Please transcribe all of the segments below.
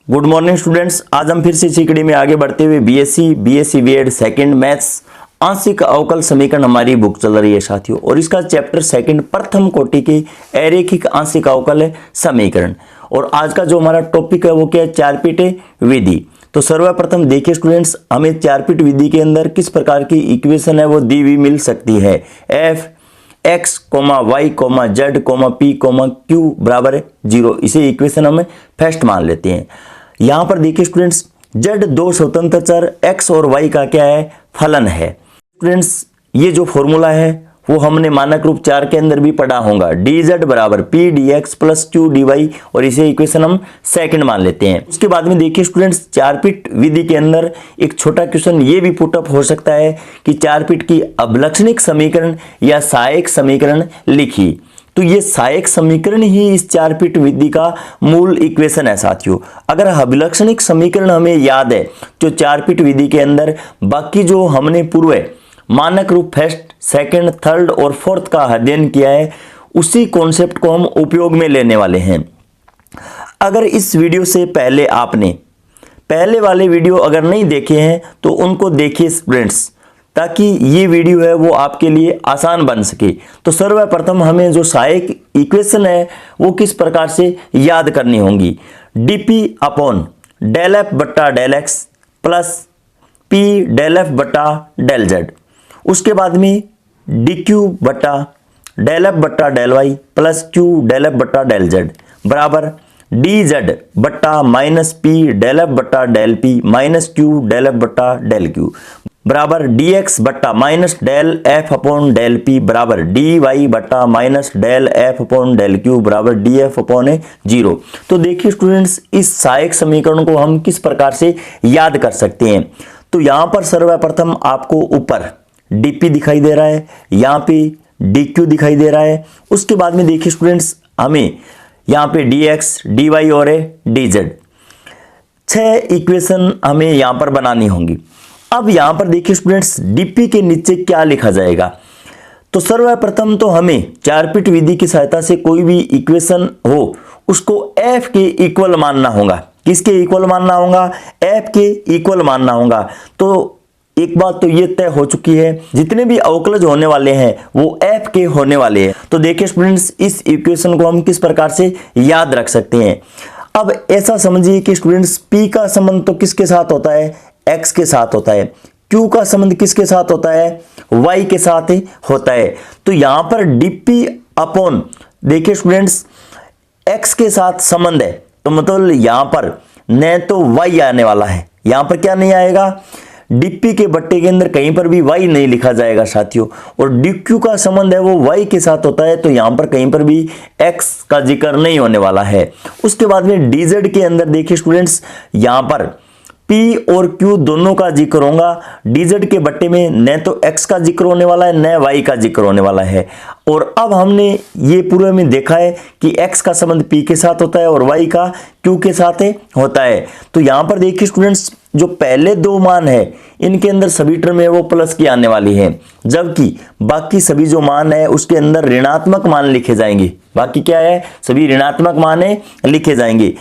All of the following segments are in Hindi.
Good morning students. आज हम फिर से इसी कड़ी में आगे बढ़ते हुए बीएससी बीएड सेकंड मैथ्स आंशिक अवकल समीकरण हमारी बुक चल रही है साथियों, और इसका चैप्टर सेकंड प्रथम कोटि के अरैखिक आंशिक अवकल समीकरण। और आज का जो हमारा टॉपिक है वो क्या है, चारपीट विधि। तो सर्वप्रथम देखिए स्टूडेंट्स, हमें चारपीट विधि के अंदर किस प्रकार की इक्वेशन है वो दी हुई मिल सकती है। F X comma Y comma Z comma P comma Q बराबर 0, इसे इक्वेशन हम फर्स्ट मान लेते हैं। यहां पर देखिए स्टूडेंट्स, जेड दो स्वतंत्र चर एक्स और वाई का क्या है, फलन है। स्टूडेंट्स ये जो फॉर्मूला है वो हमने मानक रूप 4 के अंदर भी पढ़ा होगा, डी जेड बराबर P D X plus Q D Y, और इसे इक्वेशन हम सेकंड मान लेते हैं। उसके बाद में देखिए स्टूडेंट्स, चारपीट विधि के अंदर एक छोटा क्वेश्चन ये भी पुटअप हो सकता है कि चारपीट की अभिलक्षणिक समीकरण या सहायक समीकरण लिखी। तो ये सहायक समीकरण ही इस चारपीट विधि का मूल इक्वेशन है साथियों। अगर अभिलक्षणिक समीकरण हमें याद है तो चारपीट विधि के अंदर बाकी जो हमने पूर्व मानक रूप फर्स्ट सेकंड थर्ड और फोर्थ का अध्ययन किया है, उसी कॉन्सेप्ट को हम उपयोग में लेने वाले हैं। अगर इस वीडियो से पहले आपने पहले वाले वीडियो अगर नहीं देखे हैं तो उनको देखिए स्टूडेंट्स, ताकि ये वीडियो है वो आपके लिए आसान बन सके। तो सर्वप्रथम हमें जो सहायक इक्वेशन है वो किस प्रकार से याद करनी होंगी, dp अपॉन डेल एफ बट्टा del X plus P del F बट्टा डेल जेड। उसके बाद में dq बट्टा डेल एफ बट्टा del Y plus q del F बट्टा डेल जेड बराबर dz बट्टा माइनस पी डेल एफ बट्टा del P minus q del F बट्टा डेल q बराबर dx बट्टा minus del F upon del P बराबर dy बट्टा minus del F upon del Q बराबर df अपॉन 0। तो देखिए स्टूडेंट्स, इस सहायक समीकरण को हम किस प्रकार से याद कर सकते हैं। तो यहां पर सर्वप्रथम आपको ऊपर dp दिखाई दे रहा है, यहाँ पे dq दिखाई दे रहा है। उसके बाद में देखिए स्टूडेंट्स, हमें यहाँ पे dx dy और dz 6 इक्वेशन हमें यहाँ पर बनानी होंगी। अब यहां पर देखिए स्टूडेंट्स, dp के नीचे क्या लिखा जाएगा। तो सर्वप्रथम तो हमें चारपीट विधि की सहायता से कोई भी इक्वेशन हो उसको f के इक्वल मानना होगा। किसके इक्वल मानना होगा, f के इक्वल मानना होगा। तो एक बात तो ये तय हो चुकी है, जितने भी अवकलज होने वाले हैं वो f के होने वाले हैं। तो देखिए स्टूडेंट्स, इस इक्वेशन को हम किस प्रकार से याद रख सकते हैं। अब ऐसा समझिए कि स्टूडेंट्स, p का संबंध तो किसके साथ होता है, x के साथ होता है। q का संबंध किसके साथ होता है, y के साथ ही होता है। तो यहां पर dp अपॉन देखिए स्टूडेंट्स, x के साथ संबंध है, तो मतलब यहां पर न तो y आने वाला है, यहां पर क्या नहीं आएगा, dp के बट्टे के अंदर कहीं पर भी y नहीं लिखा जाएगा साथियों। और dq का संबंध है वो y के साथ होता है, तो यहां पर कहीं पर भी x का जिक्र नहीं होने वाला है। उसके बाद में dz के अंदर देखिए स्टूडेंट्स, यहां पर p और q दोनों का जिक्र होगा। dz के बट्टे में न तो x का जिक्र होने वाला है न y का जिक्र होने वाला है। और अब हमने ये पूर्व में देखा है कि x का संबंध p के साथ होता है और y का q के साथ होता है। तो यहां पर देखिए स्टूडेंट्स, जो पहले दो मान है इनके अंदर सभी टर्म है वो प्लस की आने वाली है, जबकि बाकी सभी जो मान है उसके अंदर ऋणात्मक मान लिखे जाएंगे। बाकी क्या है, सभी ऋणात्मक मान लिखे जाएंगे।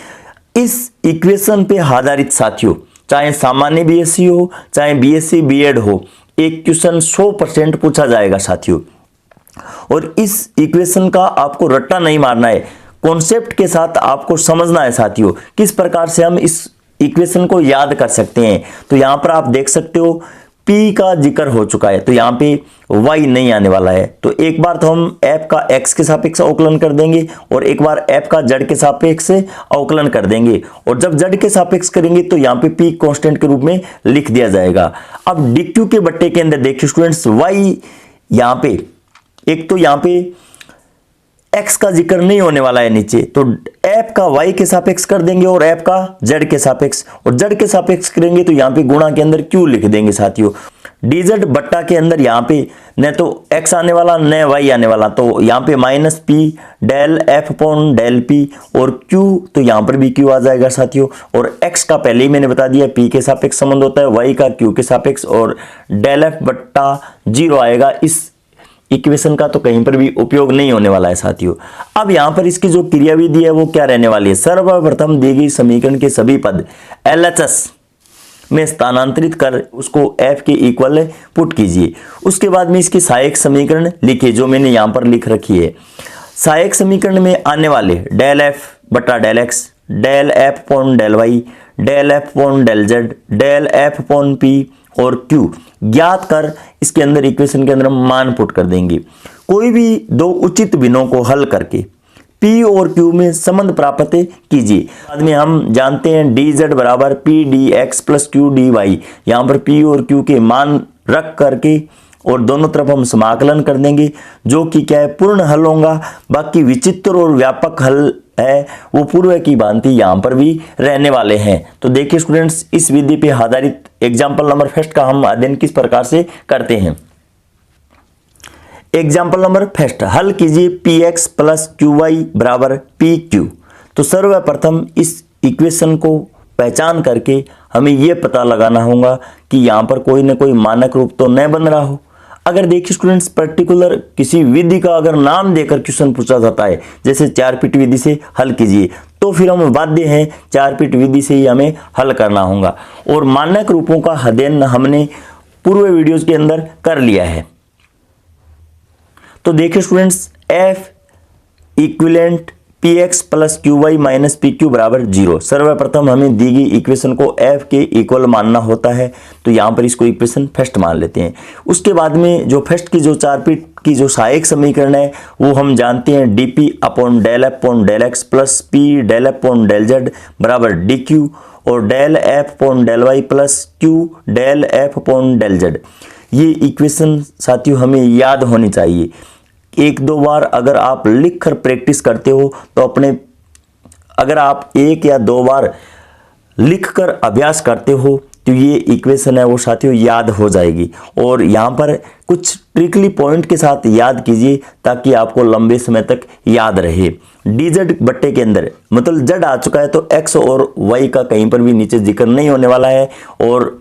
इस इक्वेशन पे आधारित साथियों, चाहे सामान्य बीएससी हो चाहे बीएससी बीएड हो, एक क्वेश्चन 100% पूछा जाएगा साथियों। और इस इक्वेशन का आपको रट्टा नहीं मारना है, कॉन्सेप्ट के साथ आपको समझना है साथियों, किस प्रकार से हम इस इक्वेशन को याद कर सकते हैं। तो यहां पर आप देख सकते हो p का जिक्र हो चुका है, तो यहां पे y नहीं आने वाला है। तो एक बार तो हम f का x के सापेक्ष अवकलन कर देंगे और एक बार f का z के सापेक्ष अवकलन कर देंगे। और जब z के सापेक्ष करेंगे तो यहां पे p कांस्टेंट के रूप में लिख दिया जाएगा। अब dq के बट्टे के अंदर देखिए स्टूडेंट्स, y यहां पे एक तो यहां पे x का जिक्र नहीं होने वाला है नीचे, तो f का y के सापेक्ष कर देंगे और f का z के सापेक्ष, और z के सापेक्ष करेंगे तो यहाँ पे गुणा के अंदर q लिख देंगे साथियों। dz बट्टा के अंदर यहाँ पे न तो x आने वाला न y आने वाला, तो यहाँ पे minus p del f upon del p और q, तो यहाँ पर भी q आ जाएगा साथियों। और x का पहले ही मैंने बता दिया p के सापेक्ष संबंध होता है, y का q के सापेक्ष, और डेल f बट्टा 0 आएगा इस इक्वेशन का तो कहीं पर भी उपयोग नहीं होने वाला है साथियों। अब यहाँ पर इसकी जो क्रियाविधि है वो क्या रहने वाली है, सर्वप्रथम दी गई समीकरण के सभी पद LHS में स्थानांतरित कर उसको f के इक्वल पुट कीजिए। उसके बाद में इसकी सहायक समीकरण लिखिए जो मैंने यहाँ पर लिख रखी है। सहायक समीकरण में आने वाले डेल f बटा del x, del f upon del y, del f upon del z, del f upon p और q ज्ञात कर इसके अंदर इक्वेशन के अंदर मान पुट कर देंगे। कोई भी दो उचित भिन्नों को हल करके P और Q में संबंध प्राप्त कीजिए। बाद में हम जानते हैं dz बराबर P dx plus Q dy। यहाँ पर P और Q के मान रख करके और दोनों तरफ हम समाकलन कर देंगे जो कि क्या है, पूर्ण हल होगा। बाकी विचित्र और व्यापक हल है वो पूर्व की भांति यहाँ पर भी रहने वाले हैं। तो देखिए स्टूडेंट्स, इस विधि पे आधारित एग्जाम्पल नंबर फर्स्ट का हम अध्ययन किस प्रकार से करते हैं। एग्जाम्पल नंबर फर्स्ट, हल कीजिए px प्लस qy बराबर pq। तो सर्वप्रथम इस इक्वेशन को पहचान करके हमें यह पता लगाना होगा कि यहाँ पर कोई ना कोई मानक रूप तो न बन रहा हो। अगर देखिए स्टूडेंट्स, पर्टिकुलर किसी विधि का अगर नाम देकर क्वेश्चन पूछा जाता है, जैसे 4 पीट विधि से हल कीजिए, तो फिर हम बाध्य हैं 4 पीट विधि से ही हमें हल करना होगा। और मानक रूपों का अध्ययन हमने पूर्व वीडियोज के अंदर कर लिया है। तो देखिए students, f equivalent px plus qy minus pq बराबर 0। सर्वप्रथम हमें दी गई इक्वेशन को f के इक्वल मानना होता है, तो यहाँ पर इसको इक्वेशन फर्स्ट मान लेते हैं। उसके बाद में जो फर्स्ट की जो 4 पीट की जो सहायक समीकरण है वो हम जानते हैं dp upon del f upon del x plus p del f upon del z बराबर dq और del f upon del y plus q del f upon del z। ये इक्वेशन साथियों हमें याद होनी चाहिए। एक दो बार अगर आप लिख कर प्रैक्टिस करते हो तो अगर आप एक या दो बार लिख कर अभ्यास करते हो तो ये इक्वेशन है वो साथियों याद हो जाएगी। और यहाँ पर कुछ ट्रिकली पॉइंट के साथ याद कीजिए ताकि आपको लंबे समय तक याद रहे। dz बट्टे के अंदर मतलब z आ चुका है तो x और y का कहीं पर भी नीचे जिक्र नहीं होने वाला है। और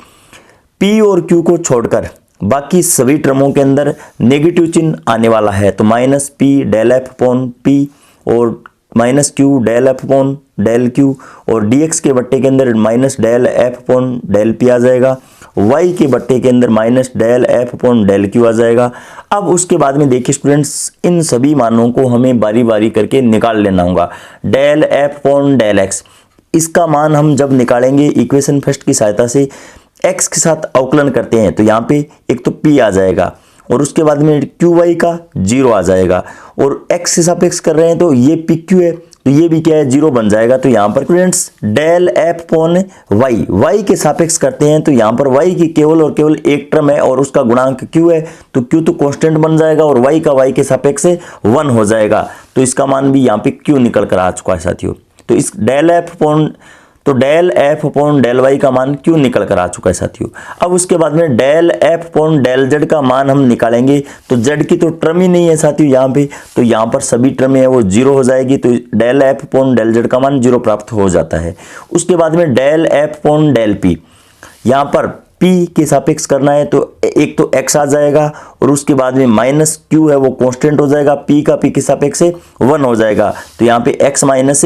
p और q को छोड़कर बाकी सभी टर्मों के अंदर नेगेटिव चिन्ह आने वाला है। तो minus p del f upon p और minus q del f upon del q और dx के बट्टे के अंदर minus del f upon del p आ जाएगा। y के बट्टे के अंदर minus del f upon del q आ जाएगा। अब उसके बाद में देखिए स्टूडेंट्स, इन सभी मानों को हमें बारी बारी करके निकाल लेना होगा। Del f upon del x, इसका मान हम जब निकालेंगे इक्वेशन फर्स्ट की सहायता से x के साथ अवकलन करते हैं तो यहाँ पे एक तो p आ जाएगा और उसके बाद में qy का 0 आ जाएगा। और x के सापेक्ष कर रहे हैं तो ये pq है तो ये भी क्या है 0 बन जाएगा। तो यहाँ पर students del f upon y के सापेक्ष करते हैं तो यहाँ पर y की केवल और केवल एक टर्म है और उसका गुणांक q है तो q तो कांस्टेंट बन जाएगा और y का y के सापेक्ष 1 हो जाएगा। तो इसका मान भी यहाँ पे q निकल कर आ चुका है साथियों। तो इस del f upon del y का मान q निकल कर आ चुका है साथियों। अब उसके बाद में del f upon del z का मान हम निकालेंगे तो z की तो टर्म ही नहीं है साथियों यहाँ पे, तो यहाँ पर सभी टर्म है वो 0 हो जाएगी। तो del f upon del z का मान 0 प्राप्त हो जाता है। उसके बाद में del f upon del p, यहाँ पर p के सापेक्ष करना है तो एक तो x आ जाएगा और उसके बाद में माइनस q है वो कांस्टेंट हो जाएगा, p का p के सापेक्ष 1 हो जाएगा। तो यहाँ पे x माइनस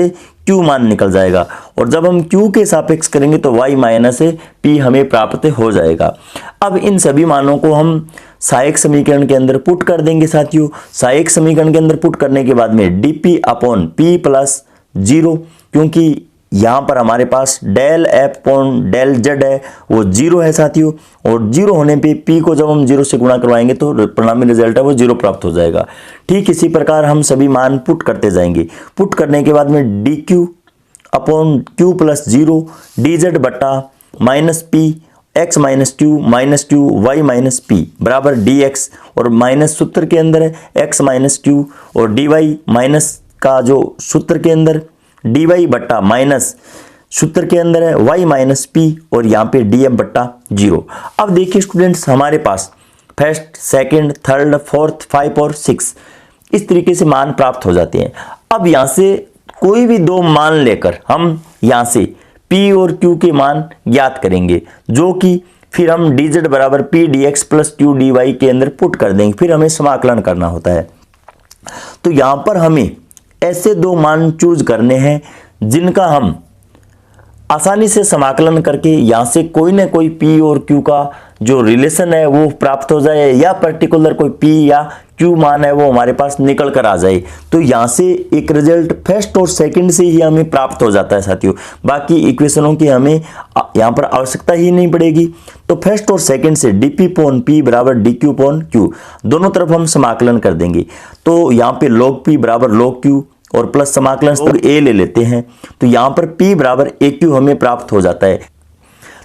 q मान निकल जाएगा और जब हम q के सापेक्ष करेंगे तो y माइनस p हमें प्राप्त हो जाएगा। अब इन सभी मानों को हम सहायक समीकरण के अंदर पुट कर देंगे साथियों। सहायक समीकरण के अंदर पुट करने के बाद में dp अपॉन p प्लस 0, क्योंकि यहाँ पर हमारे पास del f upon del z है वो 0 है साथियों। और 0 होने पे p को जब हम 0 से गुणा करवाएंगे तो परिणामी रिजल्ट है वो 0 प्राप्त हो जाएगा। ठीक इसी प्रकार हम सभी मान पुट करते जाएंगे। पुट करने के बाद में dq upon q plus 0 dz बट्टा minus p x minus q y minus p बराबर dx और माइनस सूत्र के अंदर है x माइनस q और dy माइनस का जो सूत्र के अंदर dy बट्टा माइनस सूत्र के अंदर है y माइनस p और यहाँ पे df बट्टा 0। अब देखिए स्टूडेंट्स, हमारे पास फर्स्ट, सेकंड, थर्ड, फोर्थ, 5 और 6 इस तरीके से मान प्राप्त हो जाते हैं। अब यहाँ से कोई भी दो मान लेकर हम यहाँ से p और q के मान ज्ञात करेंगे, जो कि फिर हम dz बराबर p dx plus q dy के अंदर पुट कर देंगे, फिर हमें समाकलन करना होता है। तो यहां पर हमें ऐसे दो मान चूज करने हैं जिनका हम आसानी से समाकलन करके यहां से कोई ना कोई p और q का जो रिलेशन है वो प्राप्त हो जाए, या पर्टिकुलर कोई p या q मान है वो हमारे पास निकल कर आ जाए। तो यहां से एक रिजल्ट फर्स्ट और सेकंड से ही हमें प्राप्त हो जाता है साथियों। बाकी इक्वेशनों की हमें यहां पर आवश्यकता ही नहीं पड़ेगी। तो फर्स्ट और सेकंड से dp अपॉन p बराबर dq अपॉन q दोनों तरफ हम समाकलन कर देंगे। तो यहां पे log p बराबर log q और प्लस समाकलन a ले लेते हैं, तो यहां पर p बराबर aq हमें प्राप्त हो जाता है।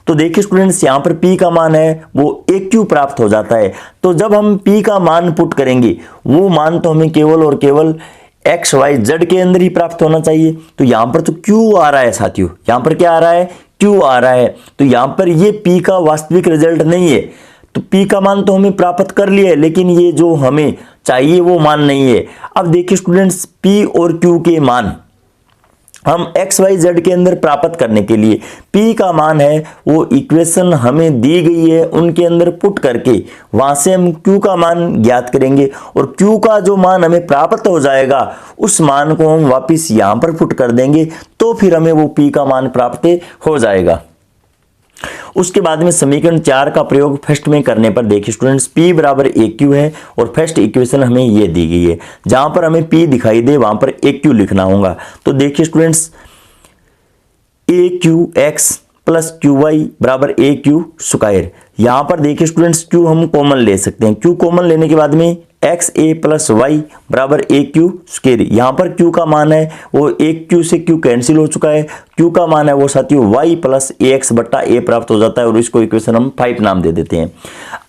तो देखिए स्टूडेंट्स, यहां पर p का मान है वो aq प्राप्त हो जाता है। तो जब हम p का मान पुट करेंगे वो मान तो हमें केवल और केवल x y z के अंदर ही प्राप्त होना चाहिए। तो यहां पर तो q आ रहा है साथियों, यहां पर क्या आ रहा है, q आ रहा है। तो यहां पर ये p का वास्तविक रिजल्ट नहीं है। तो p का मान तो हमें प्राप्त कर लिया है, लेकिन ये जो हमें चाहिए वो मान नहीं है। अब देखिए स्टूडेंट्स, p और q के मान हम x y z के अंदर प्राप्त करने के लिए p का मान है वो इक्वेशन हमें दी गई है उनके अंदर पुट करके वहां से हम q का मान ज्ञात करेंगे, और q का जो मान हमें प्राप्त हो जाएगा उस मान को हम वापस यहां पर पुट कर देंगे, तो फिर हमें वो p का मान प्राप्त हो जाएगा। उसके बाद में समीकरण 4 का प्रयोग फर्स्ट में करने पर देखिए स्टूडेंट्स, p बराबर aq है और फर्स्ट इक्वेशन हमें ये दी गई है। जहां पर हमें p दिखाई दे वहां पर aq लिखना होगा। तो देखिए स्टूडेंट्स, aqx प्लस qy बराबर aq स्क्वायर। यहां पर देखिए स्टूडेंट्स, q हम कॉमन ले सकते हैं। q कॉमन लेने के बाद में xa प्लस वाई बराबर aq स्क्वायर। यहां पर q का मान है वो aq से q कैंसिल हो चुका है, q का मान है वो साथियों y प्लस ax बट्टा a प्राप्त हो जाता है, और इसको इक्वेशन हम 5 नाम दे देते हैं।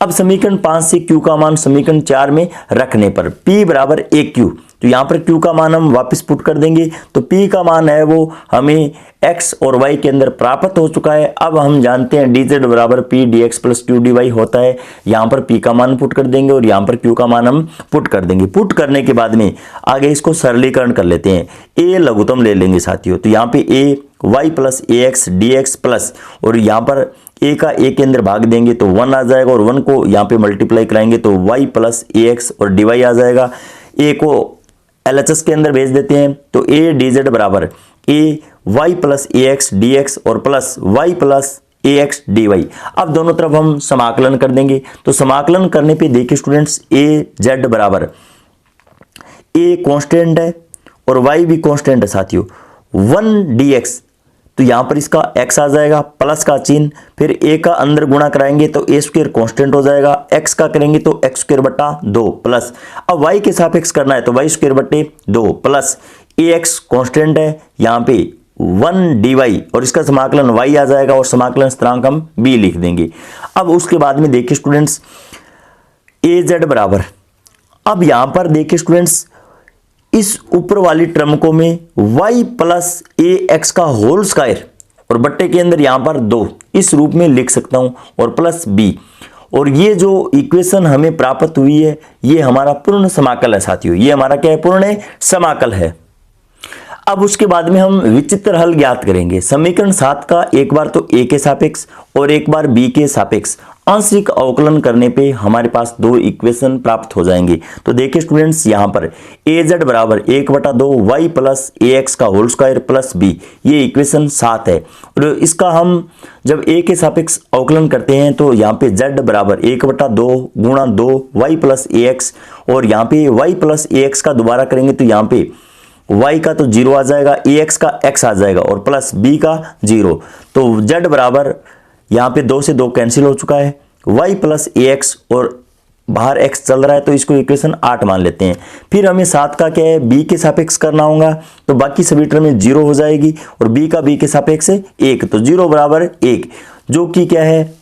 अब समीकरण 5 से q का मान समीकरण 4 में रखने पर p बराबर aq, तो यहां पर q का मान हम वापस पुट कर देंगे। तो p का मान है वो हमें x और y के अंदर प्राप्त हो चुका है। अब हम जानते हैं dz बराबर p dx plus q dy होता है। यहां पर p का मान पुट कर देंगे और यहां पर q का मान हम पुट कर देंगे। पुट करने के बाद में आगे इसको सरलीकरण कर लेते हैं, a लघुत्तम ले लेंगे साथियों। तो यहां पे a y plus ax dx plus, और यहां पर a का a के अंदर भाग देंगे तो 1 आ जाएगा, और 1 को यहां पे मल्टीप्लाई कराएंगे तो y प्लस ax और dy आ जाएगा। a को LHS के अंदर भेज देते हैं, तो a dz बराबर a y plus ax dx और plus y plus ax dy। अब दोनों तरफ हम समाकलन कर देंगे। तो समाकलन करने पे देखिए स्टूडेंट्स, a z बराबर a कांस्टेंट है और y भी कांस्टेंट है साथियों। 1 dx, तो यहां पर इसका x आ जाएगा प्लस का चिन्ह, फिर a का अंदर गुणा कराएंगे तो a स्क्वायर कांस्टेंट हो जाएगा, x का करेंगे तो x स्क्वायर बटा 2 प्लस, अब y के सापेक्ष करना है तो y स्क्वायर बटे 2 प्लस ax कांस्टेंट है यहां पे 1 dy, और इसका समाकलन y आ जाएगा और समाकलन स्थिरांक हम b लिख देंगे। अब उसके बाद में देखिए स्टूडेंट्स, az बराबर, अब यहां पर देखिए स्टूडेंट्स, इस ऊपर वाली टर्म को मैं y प्लस ax का होल स्क्वायर और बट्टे के अंदर यहां पर 2 इस रूप में लिख सकता हूं, और प्लस b, और ये जो इक्वेशन हमें प्राप्त हुई है ये हमारा पूर्ण समाकल है साथियों। ये हमारा क्या है, पूर्ण समाकल है। अब उसके बाद में हम विचित्र हल ज्ञात करेंगे। समीकरण 7 का एक बार तो a के सापेक्ष और एक बार b के सापेक्ष आंशिक अवकलन करने पे हमारे पास दो इक्वेशन प्राप्त हो जाएंगे। तो देखिए स्टूडेंट्स, यहां पर az बराबर 1/2 y प्लस ax का होल स्क्वायर प्लस b, ये इक्वेशन 7 है। और इसका हम जब a के सापेक्ष अवकलन करते हैं तो यहाँ पे z बराबर 1/2 गुणा 2 y प्लस ax, और यहाँ पे y प्लस ax का दोबारा करेंगे तो यहाँ पे y का तो 0 आ जाएगा, ax का x आ जाएगा और प्लस b का 0। तो z बराबर यहाँ पे 2 से 2 कैंसिल हो चुका है, y प्लस ax और बाहर x चल रहा है तो इसको इक्वेशन 8 मान लेते हैं। फिर हमें 7 का क्या है, b के सापेक्ष करना होगा, तो बाकी सभी टर्म 0 हो जाएगी, और b का b के सापेक्ष 1, तो 0 बराबर 1, जो कि क्या है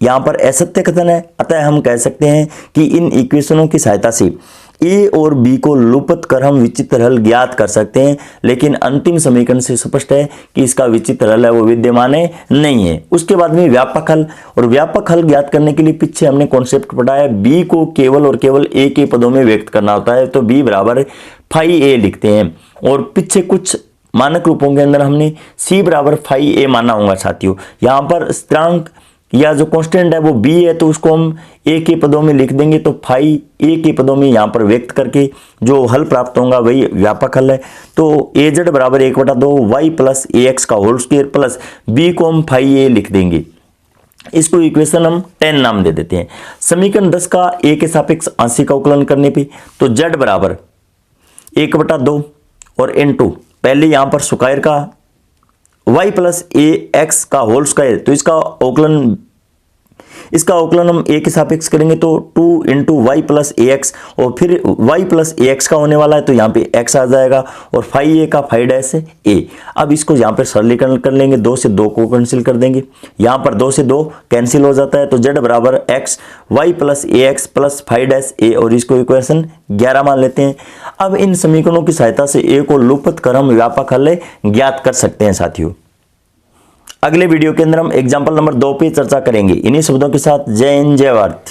यहाँ पर असत्य कथन है। अतः हम कह सकते हैं कि इन इक्वेशनों की सहायता से ए और बी को लुप्त कर हम विचित्र हल ज्ञात कर सकते हैं, लेकिन अंतिम समीकरण से स्पष्ट है कि इसका विचित्र हल है वो विद्यमान नहीं है। उसके बाद में व्यापक हल, और व्यापक हल ज्ञात करने के लिए पीछे हमने कॉन्सेप्ट पढ़ा है, बी को केवल और केवल ए के पदों में व्यक्त करना होता है, तो बी बराबर फाई ए लिखते हैं, और पीछे कुछ मानक रूपों के अंदर हमने सी बराबर फाई ए माना होगा साथियों। यहाँ पर स्थिरांक या जो कांस्टेंट है वो b है तो उसको हम a के पदों में लिख देंगे, तो फाई a के पदों में यहाँ पर व्यक्त करके जो हल प्राप्त होगा वही व्यापक हल है। तो az बराबर 1/2 y प्लस ax का होल स्क्वायर प्लस b को हम फाई a लिख देंगे। इसको इक्वेशन हम 10 नाम दे देते हैं। समीकरण 10 का a के सापेक्ष आंशिक अवकलन करने पे तो z बराबर 1/2 और इनटू पहले यहां पर स्क्वायर का y प्लस ए एक्स का होल स्क्वायर, तो इसका अवकलन हम a के सापेक्ष करेंगे तो 2 into Y plus A x, और फिर y प्लस ए एक्स का होने वाला है तो यहाँ पे x आ जाएगा और फाई ए का फाई डैश a। अब इसको यहाँ पे सरलीकरण कर लेंगे, 2 से 2 को कैंसिल कर देंगे, यहाँ पर 2 से 2 कैंसिल हो जाता है तो z बराबर x y plus A X plus phi dash a, और इसको इक्वेशन 11 मान लेते हैं। अब इन समीकरणों की सहायता से a को लुप्त कर हम व्यापक हल ज्ञात कर सकते हैं साथियों। अगले वीडियो के अंदर हम एग्जाम्पल नंबर 2 पे चर्चा करेंगे। इन्हीं शब्दों के साथ जय हिंद जय भारत।